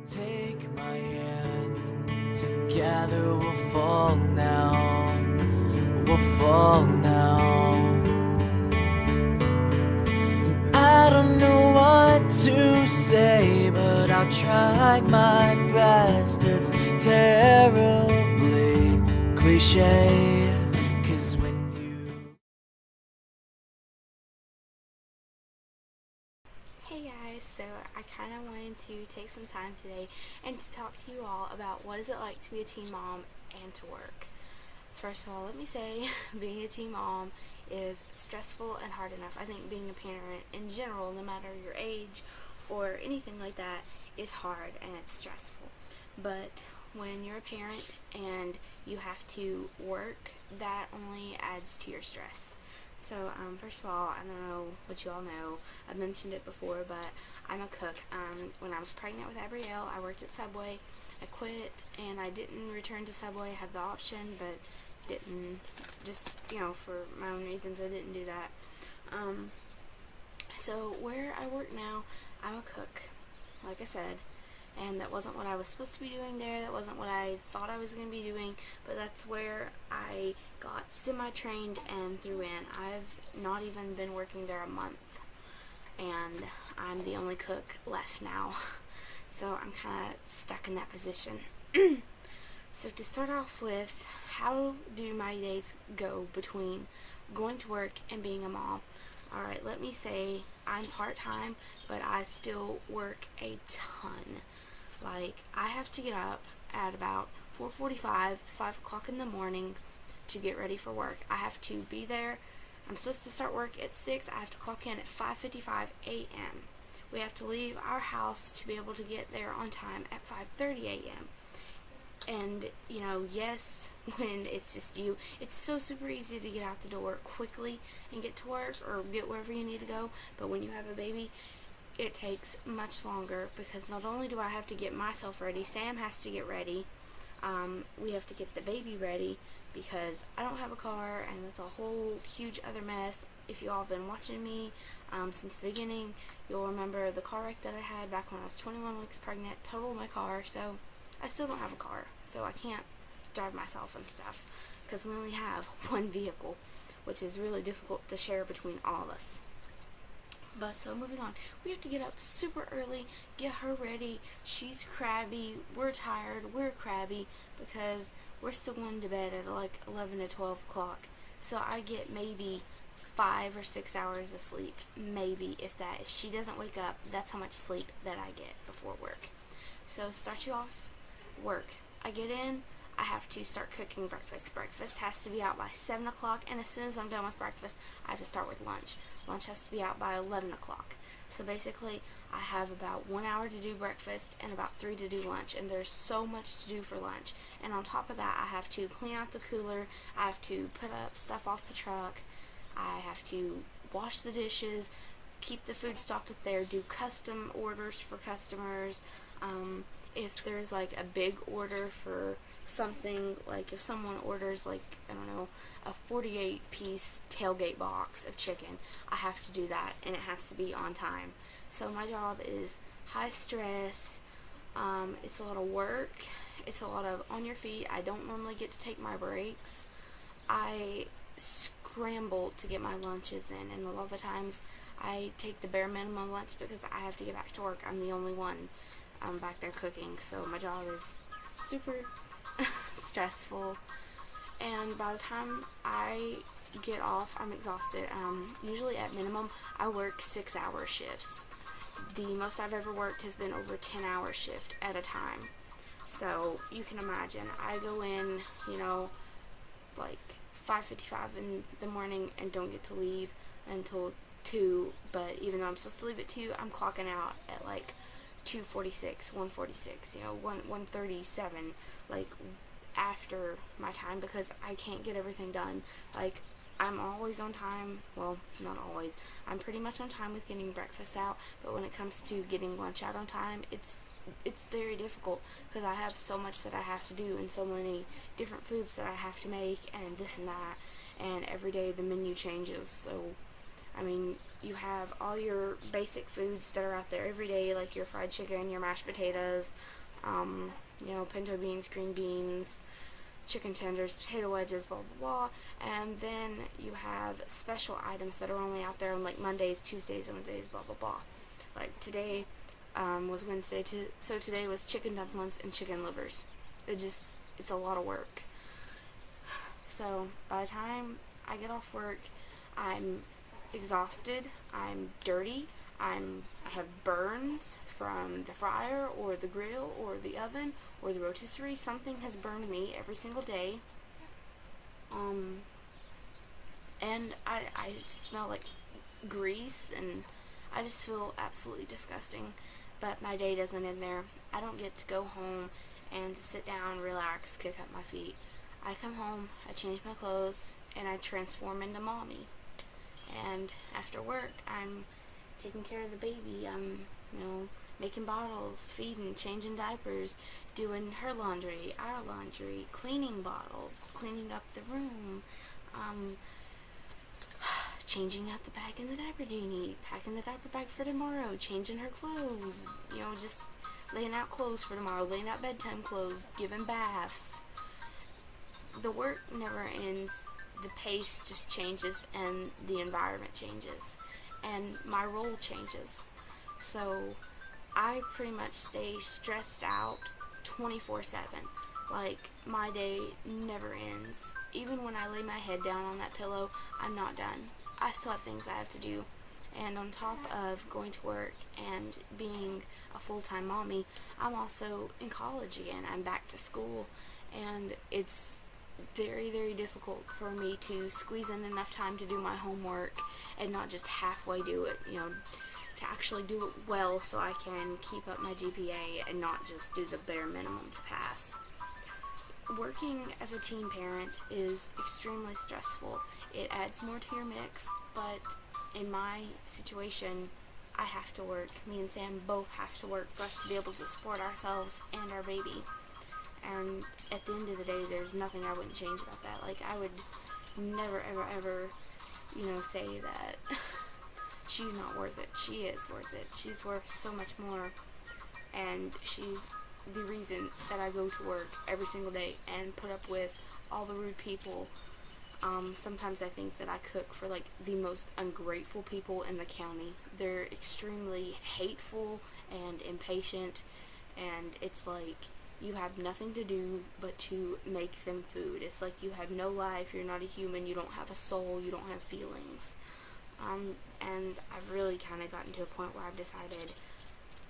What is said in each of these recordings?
Take my hand, together we'll fall now, we'll fall now. I don't know what to say, but I'll try my best. It's terribly cliche, 'cause when you... Hey guys, so I kind of wanted to take some time today and to talk to you all about what is it like to be a teen mom and to work. First of all, let me say being a teen mom is stressful and hard enough. I think being a parent in general, no matter your age or anything like that, is hard and it's stressful. But when you're a parent and you have to work, that only adds to your stress. So, first of all, I don't know what you all know. I've mentioned it before, but I'm a cook. When I was pregnant with Abrielle, I worked at Subway. I quit, and I didn't return to Subway. I had the option, but didn't. Just, for my own reasons, I didn't do that. So, where I work now, I'm a cook, like I said. And that wasn't what I was supposed to be doing there. That wasn't what I thought I was going to be doing. But that's where I got semi-trained and threw in. I've not even been working there a month. And I'm the only cook left now. So I'm kind of stuck in that position. So to start off with, how do my days go between going to work and being a mom? Alright, let me say I'm part-time, but I still work a ton. Like, I have to get up at about 4:45, 5 o'clock in the morning to get ready for work. I have to be there. I'm supposed to start work at 6. I have to clock in at 5:55 a.m. We have to leave our house to be able to get there on time at 5:30 a.m. And, yes, when it's just you, it's so super easy to get out the door quickly and get to work or get wherever you need to go. But when you have a baby, it takes much longer because not only do I have to get myself ready, Sam has to get ready. We have to get the baby ready because I don't have a car, and that's a whole huge other mess. If you all have been watching me since the beginning, you'll remember the car wreck that I had back when I was 21 weeks pregnant, totaled my car, so I still don't have a car, so I can't drive myself and stuff because we only have one vehicle, which is really difficult to share between all of us. But so moving on, we have to get up super early, get her ready. She's crabby, we're tired, we're crabby because we're still going to bed at like 11 to 12 o'clock. So I get maybe 5 or 6 hours of sleep, maybe, if that. If she doesn't wake up, that's how much sleep that I get before work. So start you off work. I get in, I have to start cooking breakfast. Breakfast has to be out by 7 o'clock, and as soon as I'm done with breakfast, I have to start with lunch. Lunch has to be out by 11 o'clock. So basically, I have about 1 hour to do breakfast and about 3 to do lunch, and there's so much to do for lunch. And on top of that, I have to clean out the cooler, I have to put up stuff off the truck, I have to wash the dishes, keep the food stocked up there, do custom orders for customers. If there's like a big order for something, like if someone orders like, I don't know, a 48-piece tailgate box of chicken, I have to do that, and it has to be on time. So my job is high stress. It's a lot of work. It's a lot of on your feet. I don't normally get to take my breaks. I scramble to get my lunches in, and a lot of the times I take the bare minimum lunch because I have to get back to work. I'm the only one back there cooking, so my job is super stressful, and by the time I get off, I'm exhausted. Usually at minimum, I work 6-hour shifts. The most I've ever worked has been over 10-hour shift at a time. So you can imagine, I go in, like 5:55 in the morning and don't get to leave until 2, but even though I'm supposed to leave at 2, I'm clocking out at like 2:46, 1:46, 1:37, like after my time, because I can't get everything done. Like, I'm always on time. Well, not always. I'm pretty much on time with getting breakfast out, but when it comes to getting lunch out on time, it's very difficult because I have so much that I have to do and so many different foods that I have to make and this and that, and every day the menu changes. So, I mean, you have all your basic foods that are out there every day, like your fried chicken, your mashed potatoes, pinto beans, green beans, chicken tenders, potato wedges, blah, blah, blah. And then you have special items that are only out there on like Mondays, Tuesdays, Wednesdays, blah, blah, blah. Like today was Wednesday, so today was chicken dumplings and chicken livers. It's a lot of work. So by the time I get off work, I'm exhausted, I'm dirty, I have burns from the fryer or the grill or the oven or the rotisserie. Something has burned me every single day. And I smell like grease, and I just feel absolutely disgusting. But my day doesn't end there. I don't get to go home and sit down, relax, kick up my feet. I come home, I change my clothes, and I transform into mommy. And after work, I'm taking care of the baby. I'm, making bottles, feeding, changing diapers, doing her laundry, our laundry, cleaning bottles, cleaning up the room, changing out the bag in the diaper genie, packing the diaper bag for tomorrow, changing her clothes, just laying out clothes for tomorrow, laying out bedtime clothes, giving baths. The work never ends. The pace just changes, and the environment changes, and my role changes. So I pretty much stay stressed out 24/7. Like, my day never ends. Even when I lay my head down on that pillow, I'm not done. I still have things I have to do. And on top of going to work and being a full-time mommy, I'm also in college again. I'm back to school, and it's very, very difficult for me to squeeze in enough time to do my homework and not just halfway do it, to actually do it well so I can keep up my GPA and not just do the bare minimum to pass. Working as a teen parent is extremely stressful. It adds more to your mix, but in my situation, I have to work. Me and Sam both have to work for us to be able to support ourselves and our baby. And at the end of the day, there's nothing I wouldn't change about that. Like, I would never, ever, ever, say that she's not worth it. She is worth it. She's worth so much more. And she's the reason that I go to work every single day and put up with all the rude people. Sometimes I think that I cook for, like, the most ungrateful people in the county. They're extremely hateful and impatient, and it's like you have nothing to do but to make them food. It's like you have no life, you're not a human, you don't have a soul, you don't have feelings. And I've really kind of gotten to a point where I've decided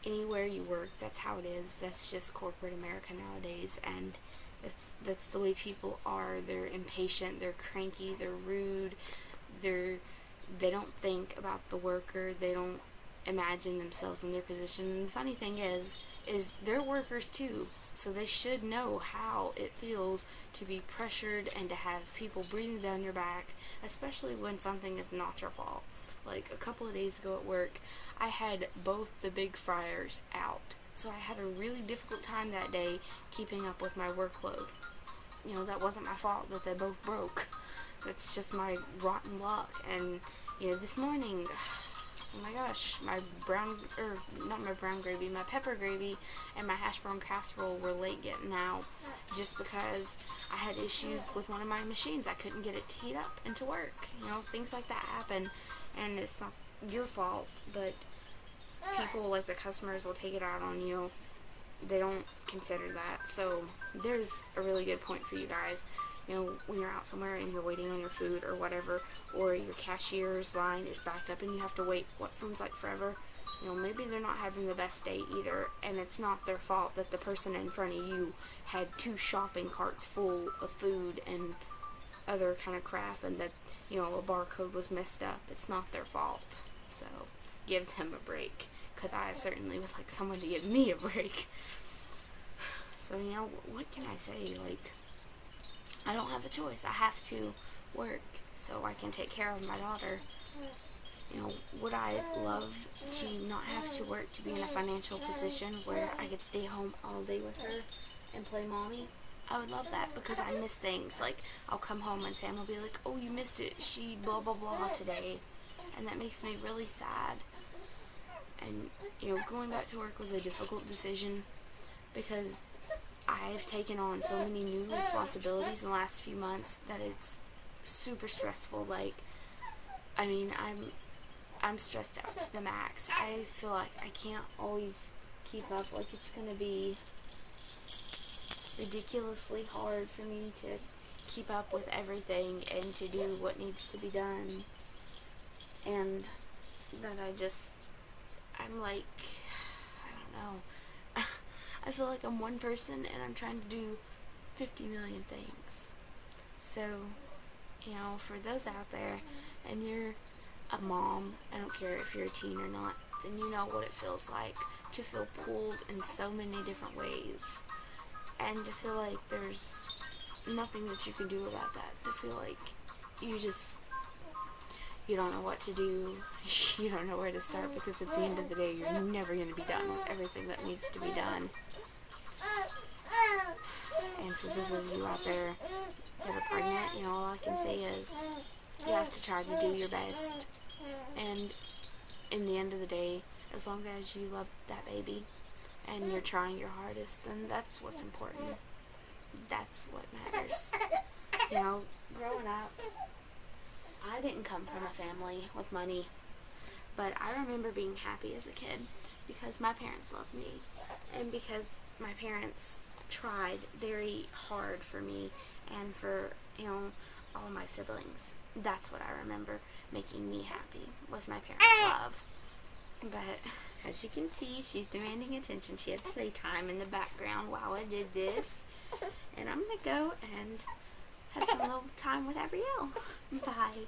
anywhere you work, that's how it is. That's just corporate America nowadays, and that's the way people are. They're impatient, they're cranky, they're rude, they don't think about the worker, they don't imagine themselves in their position. And the funny thing is they're workers too, so they should know how it feels to be pressured and to have people breathing down your back, especially when something is not your fault. Like, a couple of days ago at work, I had both the big fryers out, so I had a really difficult time that day keeping up with my workload. That wasn't my fault that they both broke. That's just my rotten luck. And this morning, oh my gosh, my pepper gravy and my hash brown casserole were late getting out just because I had issues with one of my machines. I couldn't get it to heat up and to work. Things like that happen, and it's not your fault, but people, like the customers, will take it out on you. They don't consider that. So there's a really good point for you guys. When you're out somewhere and you're waiting on your food or whatever, or your cashier's line is backed up and you have to wait what seems like forever, maybe they're not having the best day either, and it's not their fault that the person in front of you had 2 shopping carts full of food and other kind of crap, and that, a barcode was messed up. It's not their fault. So give them a break, because I certainly would like someone to give me a break. So, what can I say? Like, I don't have a choice. I have to work so I can take care of my daughter. Would I love to not have to work, to be in a financial position where I could stay home all day with her and play mommy? I would love that, because I miss things. Like, I'll come home and Sam will be like, oh, you missed it. She blah, blah, blah today. and that makes me really sad. And, going back to work was a difficult decision because I've taken on so many new responsibilities in the last few months that it's super stressful. Like, I'm stressed out to the max. I feel like I can't always keep up. Like, it's going to be ridiculously hard for me to keep up with everything and to do what needs to be done. And that I'm like, I don't know. I feel like I'm one person and I'm trying to do 50 million things. So, for those out there, and you're a mom, I don't care if you're a teen or not, then you know what it feels like to feel pulled in so many different ways. And to feel like there's nothing that you can do about that. To feel like you don't know what to do. You don't know where to start, because at the end of the day, you're never going to be done with everything that needs to be done. And for those of you out there that are pregnant, all I can say is you have to try to do your best. And in the end of the day, as long as you love that baby and you're trying your hardest, then that's what's important. That's what matters. Growing up, I didn't come from a family with money, but I remember being happy as a kid because my parents loved me and because my parents tried very hard for me and for, all my siblings. That's what I remember making me happy, was my parents' love. But as you can see, she's demanding attention. She had playtime in the background while I did this. And I'm going to go and have some little time with Abrielle. Bye.